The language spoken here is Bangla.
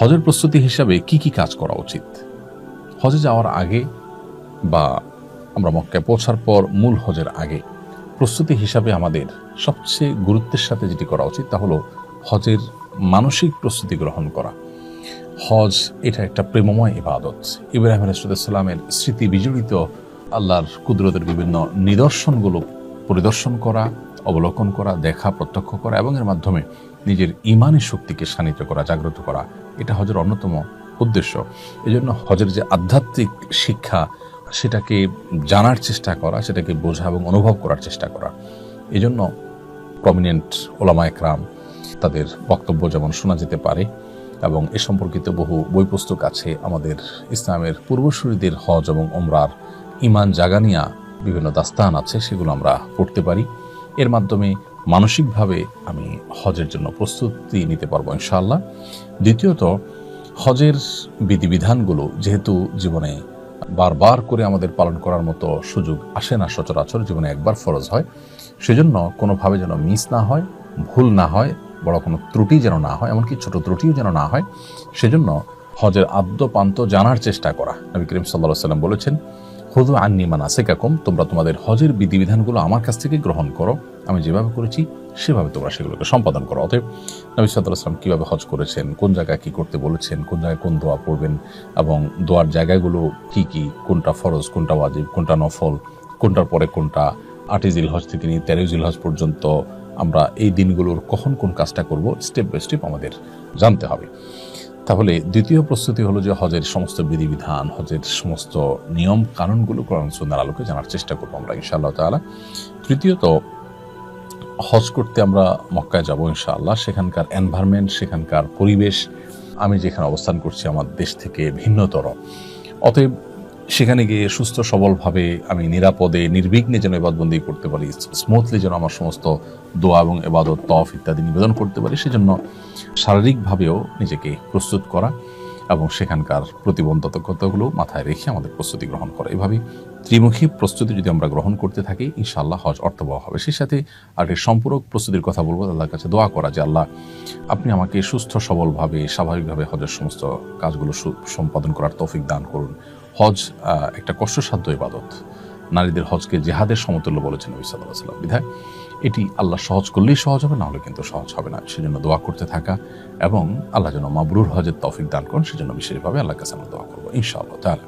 হজের প্রস্তুতি হিসাবে কি কি কাজ করা উচিত? হজে যাওয়ার আগে বা আমরা মক্কায় পৌঁছার পর মূল হজের আগে প্রস্তুতি হিসাবে আমাদের সবচেয়ে গুরুত্বের সাথে যেটি করা উচিত তা হলো হজের মানসিক প্রস্তুতি গ্রহণ করা। হজ এটা একটা প্রেমময় ইবাদত। ইব্রাহিম আলাইহিস সালামের স্মৃতি বিজড়িত আল্লাহর কুদরতের বিভিন্ন নিদর্শনগুলো পরিদর্শন করা, অবলোকন করা, দেখা, প্রত্যক্ষ করা এবং এর মাধ্যমে নিজের ইমানি শক্তিকে শানিত করা, জাগ্রত করা, এটা হজের অন্যতম উদ্দেশ্য। এজন্য হজের যে আধ্যাত্মিক শিক্ষা সেটাকে জানার চেষ্টা করা, সেটাকে বোঝা এবং অনুভব করার চেষ্টা করা। এজন্য প্রমিনেন্ট ওলামা একরাম তাদের বক্তব্য যেমন শোনা যেতে পারে এবং এ সম্পর্কিত বহু বই পুস্তক আছে। আমাদের ইসলামের পূর্বসূরীদের হজ এবং ওমরার ইমান জাগানিয়া বিভিন্ন দাস্তান আছে, সেগুলো আমরা পড়তে পারি। এর মাধ্যমে মানসিকভাবে আমি হজের জন্য প্রস্তুতি নিতে পারবো ইনশাআল্লাহ। দ্বিতীয়ত, হজের বিধিবিধানগুলো যেহেতু জীবনে বারবার করে আমাদের পালন করার মতো সুযোগ আসে না, সচরাচর জীবনে একবার ফরজ হয়, সেজন্য কোনোভাবে যেন মিস না হয়, ভুল না হয়, বড় কোনো ত্রুটি যেন না হয়, এমনকি ছোট ত্রুটিও যেন না হয়, সেজন্য হজের আদ্যপান্ত জানার চেষ্টা করা। নবী করিম সাল্লাল্লাহু আলাইহি ওয়াসাল্লাম বলেছেন, খুযু আন্নী মানাসিকাকুম, তোমরা তোমাদের হজের বিধিবিধানগুলো আমার কাছ থেকে গ্রহণ করো, আমি যেভাবে করেছি সেভাবে তোমরা সেগুলোকে সম্পাদন করো। অতএব নবী সাল্লাল্লাহু আলাইহি ওয়াসাল্লাম কীভাবে হজ করেছেন, কোন জায়গায় কী করতে বলেছেন, কোন জায়গায় কোন দোয়া পড়বেন এবং দোয়ার জায়গাগুলো কি কি, কোনটা ফরজ, কোনটা ওয়াজিব, কোনটা নফল, কোনটার পরে কোনটা, 8ই জিলহজ থেকে নিয়ে 13ই জিলহজ পর্যন্ত আমরা এই দিনগুলোর কখন কোন কাজটা করব, স্টেপ বাই স্টেপ আমাদের জানতে হবে। তাহলে দ্বিতীয় প্রস্তুতি হলো যে হজের সমস্ত বিধিবিধান, হজের সমস্ত নিয়ম কানুনগুলো কোরআন সুন্নাহর আলোকে জানার চেষ্টা করবো আমরা ইনশাআল্লাহ তাআলা। তৃতীয়ত, হজ করতে আমরা মক্কায় যাব ইনশাআল্লাহ। সেখানকার এনভায়রনমেন্ট, সেখানকার পরিবেশ আমি যেখানে অবস্থান করছি আমার দেশ থেকে ভিন্নতর। অতএব সেখানে গিয়ে সুস্থ সবলভাবে আমি নিরাপদে নির্বিঘ্নে যেন ইবাদতবন্দি করতে পারি, স্মুথলি যেন আমার সমস্ত দোয়া এবং ইবাদত, তওয়াফ ইত্যাদি নিবেদন করতে পারি, সেজন্য শারীরিকভাবেও নিজেকে প্রস্তুত করা এবং সেখানকার প্রতিবন্ধকতাগুলো মাথায় রেখে আমাদের প্রস্তুতি গ্রহণ করা। এভাবে ত্রিমুখী প্রস্তুতি যদি আমরা গ্রহণ করতে থাকি ইনশাআল্লাহ হজ অর্থবহ হবে। সেই সাথে আর একটি সম্পূরক প্রস্তুতির কথা বলবো, আল্লাহর কাছে দোয়া করা যে আল্লাহ আপনি আমাকে সুস্থ সবলভাবে স্বাভাবিকভাবে হজের সমস্ত কাজগুলো সম্পাদন করার তৌফিক দান করুন। হজ একটা কষ্টসাধ্য ইবাদত। নারীদের হজকে জিহাদের সমতুল্য বলেছেন নবী সাল্লাল্লাহু আলাইহি ওয়াসাল্লাম। বিধায় এটি আল্লাহ সহজ করলেই সহজ হবে, না হলে কিন্তু সহজ হবে না। সেজন্য দোয়া করতে থাকা এবং আল্লাহ যেন মাবরুর হজের তৌফিক দান করুন, সেজন্য বিশেষভাবে আল্লাহর কাছে আমরা দোয়া করবো ইনশাআল্লাহ তাআলা।